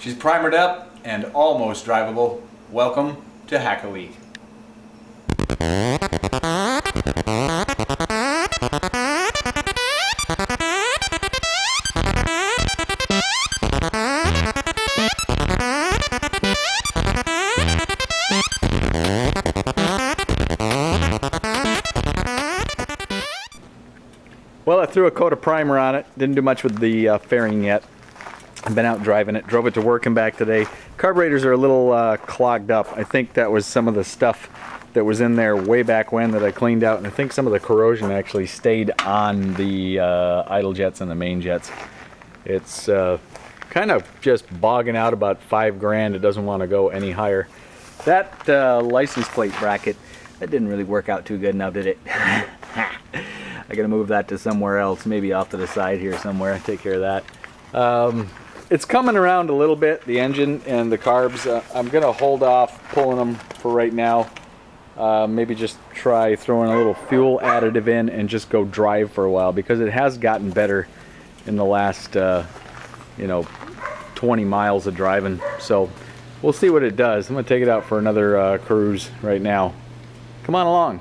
She's primered up and almost drivable. Welcome to Hack a Week. Well, I threw a coat of primer on it. Didn't do much with the fairing yet. I've been out driving it. Drove it to work and back today. Carburetors are a little clogged up. I think that was some of the stuff that was in there way back when that I cleaned out, and I think some of the corrosion actually stayed on the idle jets and the main jets. It's kind of just bogging out about $5 grand. It doesn't want to go any higher. That license plate bracket, that didn't really work out too good now, did it? I gotta move that to somewhere else, maybe off to the side here somewhere. Take care of that. It's coming around a little bit, the engine and the carbs. I'm gonna hold off pulling them for right now. Maybe just try throwing a little fuel additive in and just go drive for a while, because it has gotten better in the last 20 miles of driving. So we'll see what it does. I'm gonna take it out for another cruise right now. Come on along.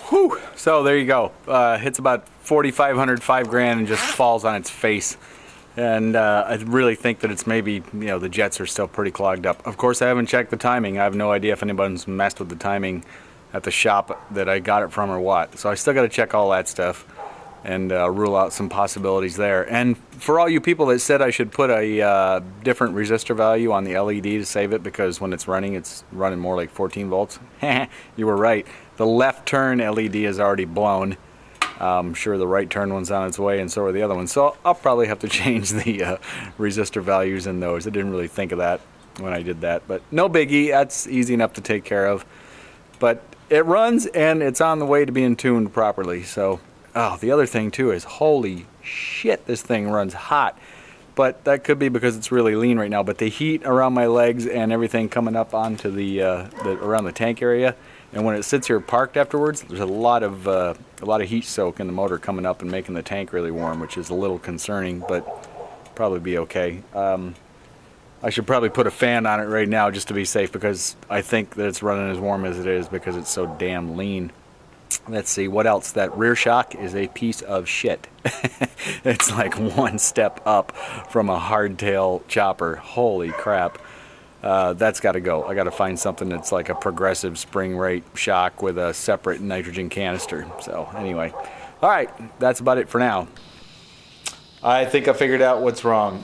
Whew. So there you go. Hits about 4,500, $5 and just falls on its face. And I really think that it's maybe, the jets are still pretty clogged up. Of course, I haven't checked the timing. I have no idea if anybody's messed with the timing at the shop that I got it from or what. So I still got to check all that stuff and rule out some possibilities there. And for all you people that said I should put a different resistor value on the LED to save it because when it's running more like 14 volts, you were right. The left turn LED is already blown. I'm sure the right turn one's on its way, and so are the other ones. So I'll probably have to change the resistor values in those. I didn't really think of that when I did that, but no biggie. That's easy enough to take care of. But it runs, and it's on the way to being tuned properly. So, the other thing too is, holy shit, this thing runs hot. But that could be because it's really lean right now. But the heat around my legs and everything coming up onto the around the tank area. And when it sits here parked afterwards, there's a lot of heat soak in the motor coming up and making the tank really warm, which is a little concerning, but probably be okay. I should probably put a fan on it right now just to be safe, because I think that it's running as warm as it is because it's so damn lean. Let's see, what else? That rear shock is a piece of shit. It's like one step up from a hardtail chopper. Holy crap. That's got to go. I got to find something that's like a progressive spring rate shock with a separate nitrogen canister. So anyway, all right, that's about it for now. I think I figured out what's wrong.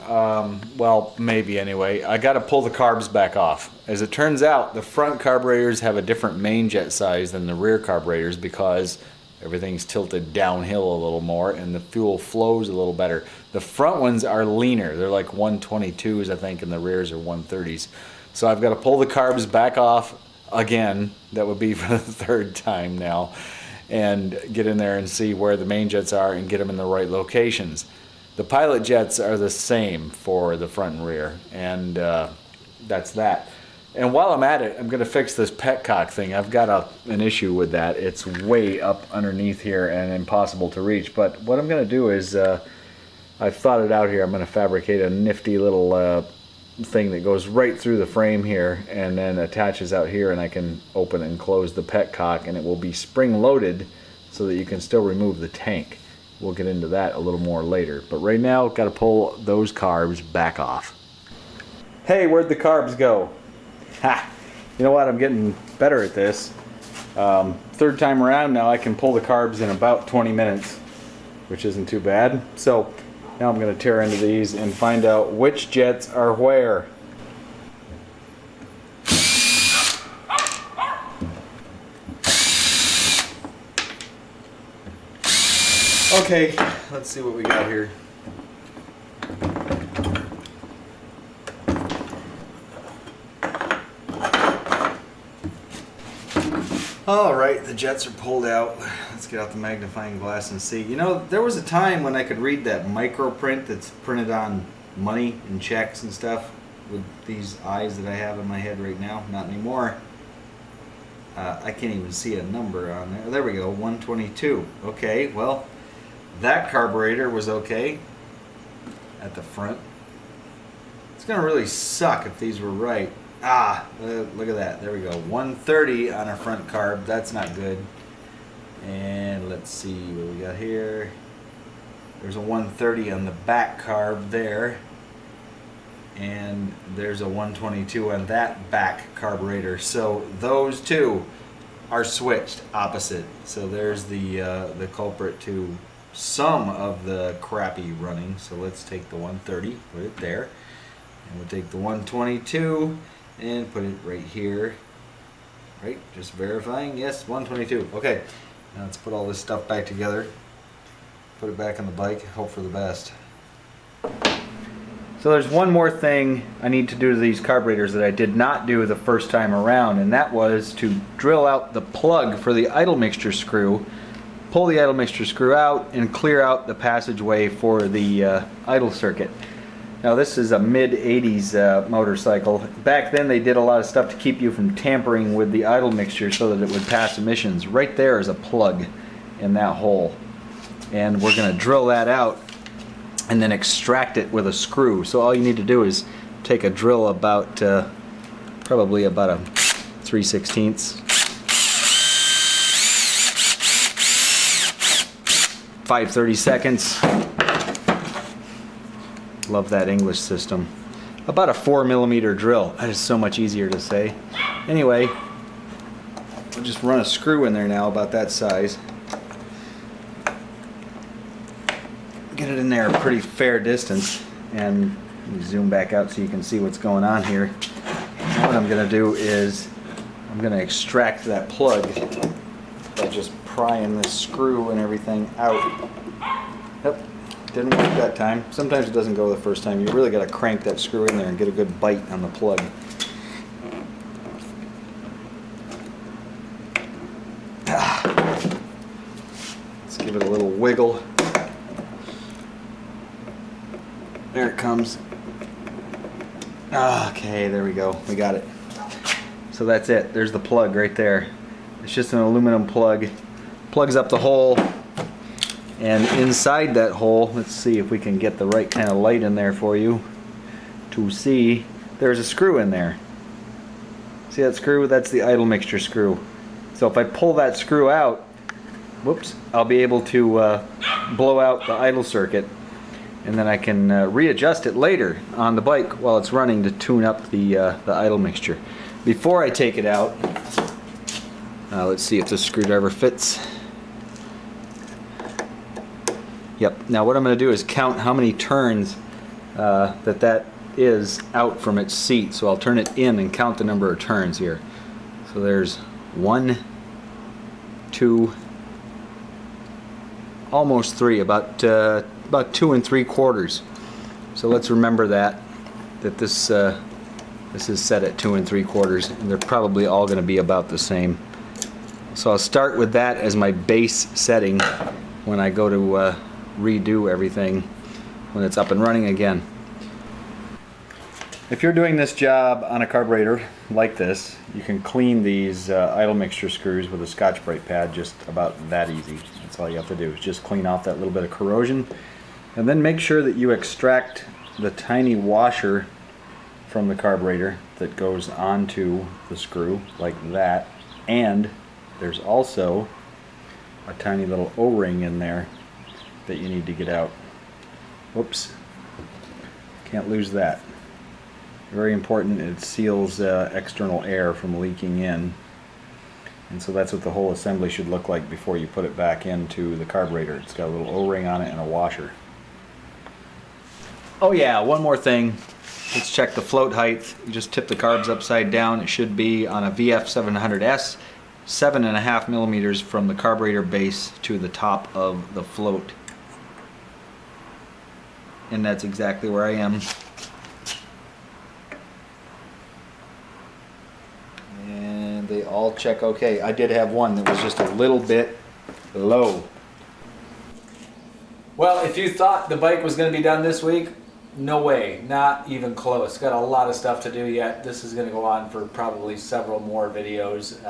Well, maybe anyway. I got to pull the carbs back off. As it turns out, the front carburetors have a different main jet size than the rear carburetors because everything's tilted downhill a little more and the fuel flows a little better. The front ones are leaner. They're like 122s, I think, and the rears are 130s. So I've got to pull the carbs back off again. That would be for the third time now. And get in there and see where the main jets are and get them in the right locations. The pilot jets are the same for the front and rear, and that's that. And while I'm at it, I'm going to fix this petcock thing. I've got an issue with that. It's way up underneath here and impossible to reach. But what I'm going to do is, I've thought it out here. I'm going to fabricate a nifty little thing that goes right through the frame here and then attaches out here, and I can open and close the petcock, and it will be spring loaded so that you can still remove the tank. We'll get into that a little more later. But right now, got to pull those carbs back off. Hey, where'd the carbs go? Ha! You know what? I'm getting better at this. Third time around now, I can pull the carbs in about 20 minutes, which isn't too bad. So now I'm going to tear into these and find out which jets are where. Okay, let's see what we got here. All right, the jets are pulled out. Let's get out the magnifying glass and see. You know, there was a time when I could read that micro print that's printed on money and checks and stuff with these eyes that I have in my head right now. Not anymore. I can't even see a number on there. There we go, 122. Okay, well, that carburetor was okay at the front. It's gonna really suck if these were right. Look at that. There we go. 130 on our front carb. That's not good. And let's see what we got here. There's a 130 on the back carb there. And there's a 122 on that back carburetor. So those two are switched opposite. So there's the culprit to some of the crappy running. So let's take the 130, put it there, and we'll take the 122 and put it right here. Right, just verifying. Yes, 122. Okay, now let's put all this stuff back together, put it back on the bike, hope for the best. So there's one more thing I need to do to these carburetors that I did not do the first time around, and that was to drill out the plug for the idle mixture screw, pull the idle mixture screw out, and clear out the passageway for the idle circuit. Now this is a mid-80s motorcycle. Back then they did a lot of stuff to keep you from tampering with the idle mixture so that it would pass emissions. Right there is a plug in that hole. And we're going to drill that out and then extract it with a screw. So all you need to do is take a drill about, probably about a 3/16. 5/30 seconds. Love that English system. About a 4mm drill. That is so much easier to say. Anyway, we'll just run a screw in there now about that size. Get it in there a pretty fair distance, and zoom back out so you can see what's going on here. Now what I'm going to do is I'm going to extract that plug by just prying this screw and everything out. Yep. Didn't work that time. Sometimes it doesn't go the first time. You really got to crank that screw in there and get a good bite on the plug. Let's give it a little wiggle. There it comes. Okay, there we go. We got it. So that's it. There's the plug right there. It's just an aluminum plug. Plugs up the hole. And inside that hole, let's see if we can get the right kind of light in there for you to see. There's a screw in there. See that screw? That's the idle mixture screw. So if I pull that screw out, whoops, I'll be able to blow out the idle circuit, and then I can readjust it later on the bike while it's running to tune up the idle mixture. Before I take it out, let's see if this screwdriver fits. Yep, now what I'm going to do is count how many turns that is out from its seat. So I'll turn it in and count the number of turns here. So there's 1, 2, almost 3, about 2 3/4. So let's remember that this is set at 2 3/4, and they're probably all going to be about the same. So I'll start with that as my base setting when I go to redo everything when it's up and running again. If you're doing this job on a carburetor like this, you can clean these idle mixture screws with a Scotch-Brite pad just about that easy. That's all you have to do, is just clean off that little bit of corrosion, and then make sure that you extract the tiny washer from the carburetor that goes onto the screw like that. And there's also a tiny little O-ring in there that you need to get out. Whoops, can't lose that. Very important. It seals external air from leaking in, and so that's what the whole assembly should look like before you put it back into the carburetor. It's got a little O-ring on it and a washer. Oh yeah, one more thing. Let's check the float height. You just tip the carbs upside down. It should be on a VF 700S, 7.5 millimeters from the carburetor base to the top of the float. And that's exactly where I am. And they all check okay. I did have one that was just a little bit low. Well, if you thought the bike was going to be done this week, no way, not even close. Got a lot of stuff to do yet. This is going to go on for probably several more videos.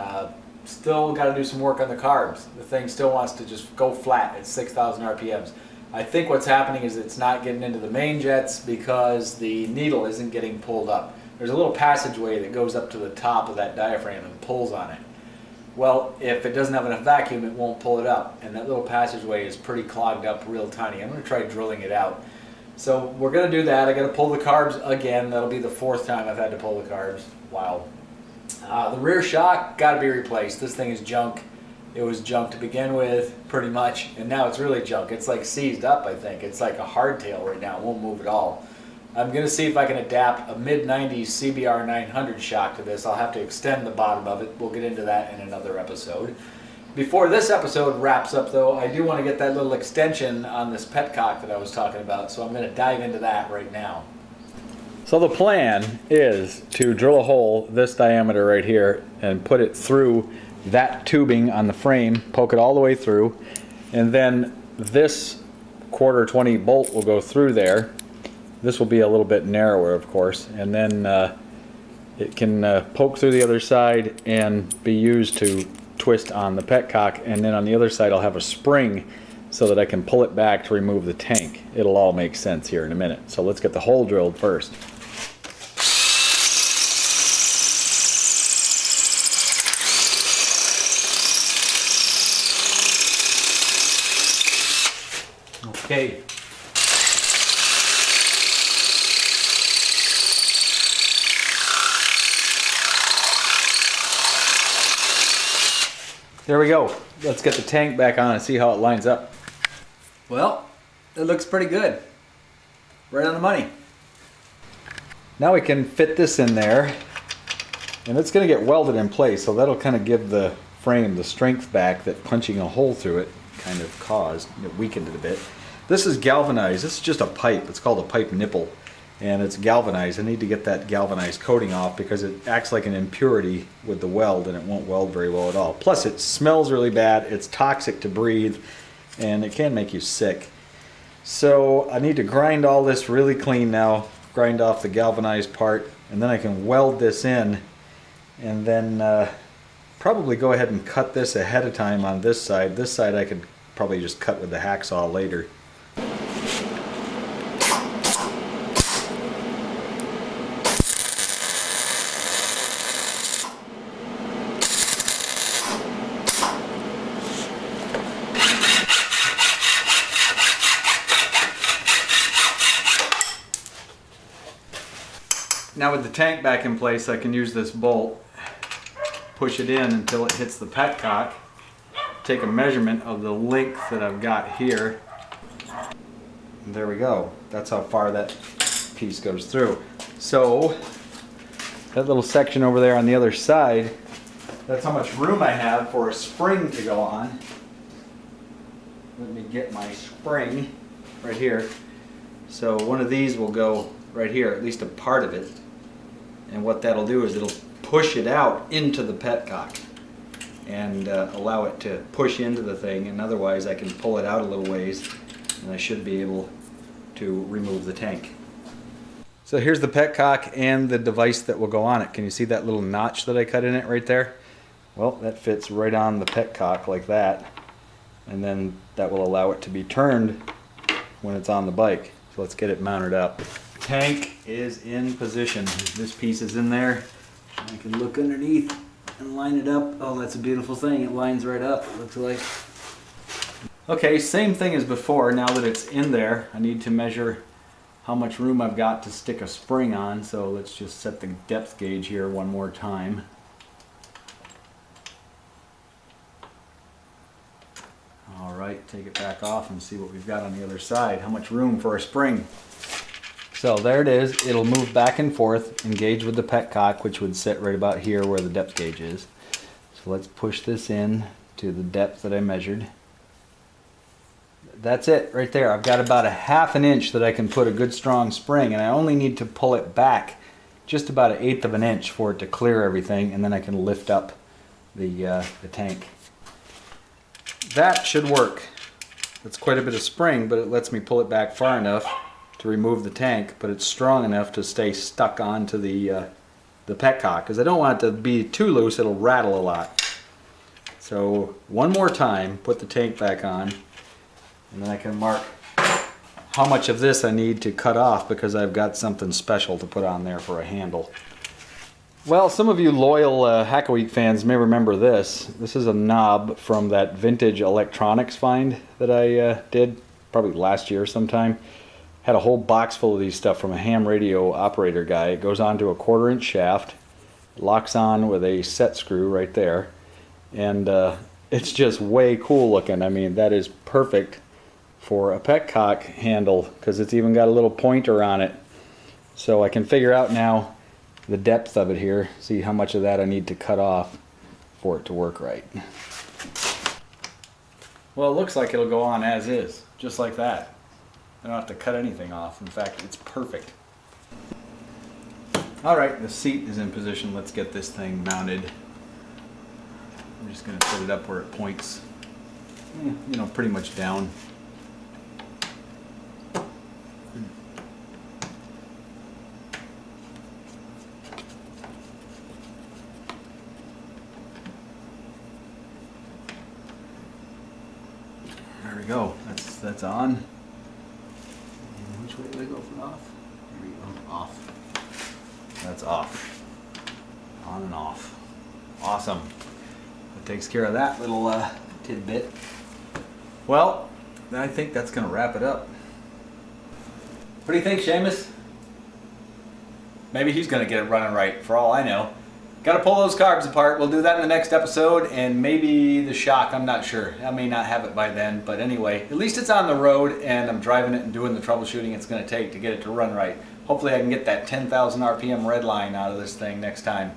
Still got to do some work on the carbs. The thing still wants to just go flat at 6,000 RPMs. I think what's happening is it's not getting into the main jets because the needle isn't getting pulled up. There's a little passageway that goes up to the top of that diaphragm and pulls on it. Well, if it doesn't have enough vacuum, it won't pull it up, and that little passageway is pretty clogged up, real tiny. I'm going to try drilling it out. So we're going to do that. I got to pull the carbs again. That'll be the 4th time I've had to pull the carbs. Wow. The rear shock got to be replaced. This thing is junk. It was junk to begin with, pretty much, and now it's really junk. It's like seized up, I think. It's like a hardtail right now. It won't move at all. I'm going to see if I can adapt a mid-90s CBR 900 shock to this. I'll have to extend the bottom of it. We'll get into that in another episode. Before this episode wraps up, though, I do want to get that little extension on this petcock that I was talking about, so I'm going to dive into that right now. So the plan is to drill a hole this diameter right here and put it through that tubing on the frame, poke it all the way through, and then this 1/4 bolt will go through there. This will be a little bit narrower, of course, and then it can poke through the other side and be used to twist on the petcock, and then on the other side I'll have a spring so that I can pull it back to remove the tank. It'll all make sense here in a minute. So let's get the hole drilled first. Okay. There we go. Let's get the tank back on and see how it lines up. Well, it looks pretty good. Right on the money. Now we can fit this in there, and it's going to get welded in place, so that'll kind of give the frame the strength back that punching a hole through it kind of caused. It weakened it a bit. This is galvanized. This is just a pipe. It's called a pipe nipple, and it's galvanized. I need to get that galvanized coating off because it acts like an impurity with the weld, and it won't weld very well at all. Plus it smells really bad, it's toxic to breathe, and it can make you sick. So I need to grind all this really clean now, grind off the galvanized part, and then I can weld this in, and then probably go ahead and cut this ahead of time on this side. This side I could probably just cut with the hacksaw later. Now with the tank back in place, I can use this bolt, push it in until it hits the petcock, take a measurement of the length that I've got here. And there we go. That's how far that piece goes through. So that little section over there on the other side, that's how much room I have for a spring to go on. Let me get my spring right here. So one of these will go right here, at least a part of it. And what that'll do is it'll push it out into the petcock and allow it to push into the thing, and otherwise I can pull it out a little ways and I should be able to remove the tank. So here's the petcock and the device that will go on it. Can you see that little notch that I cut in it right there? Well, that fits right on the petcock like that, and then that will allow it to be turned when it's on the bike. So let's get it mounted up. Tank is in position. This piece is in there. I can look underneath and line it up. Oh, that's a beautiful thing. It lines right up, it looks like. Okay, same thing as before. Now that it's in there, I need to measure how much room I've got to stick a spring on. So let's just set the depth gauge here one more time. All right, take it back off and see what we've got on the other side. How much room for a spring? So there it is. It'll move back and forth, engage with the petcock, which would sit right about here where the depth gauge is. So let's push this in to the depth that I measured. That's it right there. I've got about a ½ an inch that I can put a good strong spring, and I only need to pull it back just about 1/8 of an inch for it to clear everything, and then I can lift up the tank. That should work. It's quite a bit of spring, but it lets me pull it back far enough to remove the tank, but it's strong enough to stay stuck onto the petcock, because I don't want it to be too loose, it'll rattle a lot. So one more time, put the tank back on, and then I can mark how much of this I need to cut off, because I've got something special to put on there for a handle. Well, some of you loyal Hack-A-Week fans may remember this. This is a knob from that vintage electronics find that I did probably last year sometime. Had a whole box full of these stuff from a ham radio operator guy. It goes onto a 1/4 inch shaft, locks on with a set screw right there, and it's just way cool looking. I mean, that is perfect for a petcock handle because it's even got a little pointer on it. So I can figure out now the depth of it here, see how much of that I need to cut off for it to work right. Well, it looks like it'll go on as is, just like that. I don't have to cut anything off. In fact, it's perfect. All right, the seat is in position. Let's get this thing mounted. I'm just going to set it up where it points, you know, pretty much down. There we go. That's on. And which way do I go for off? There we go. Off. That's off. On and off. Awesome. That takes care of that little tidbit. Well, I think that's going to wrap it up. What do you think, Seamus? Maybe he's going to get it running right, for all I know. Got to pull those carbs apart. We'll do that in the next episode, and maybe the shock, I'm not sure. I may not have it by then, but anyway, at least it's on the road, and I'm driving it and doing the troubleshooting it's going to take to get it to run right. Hopefully I can get that 10,000 RPM red line out of this thing next time.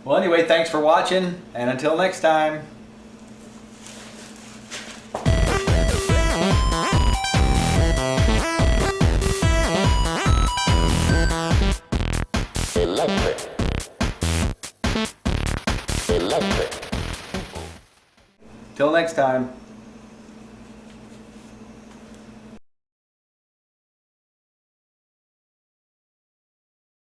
Well, anyway, thanks for watching, and until next time. Till next time.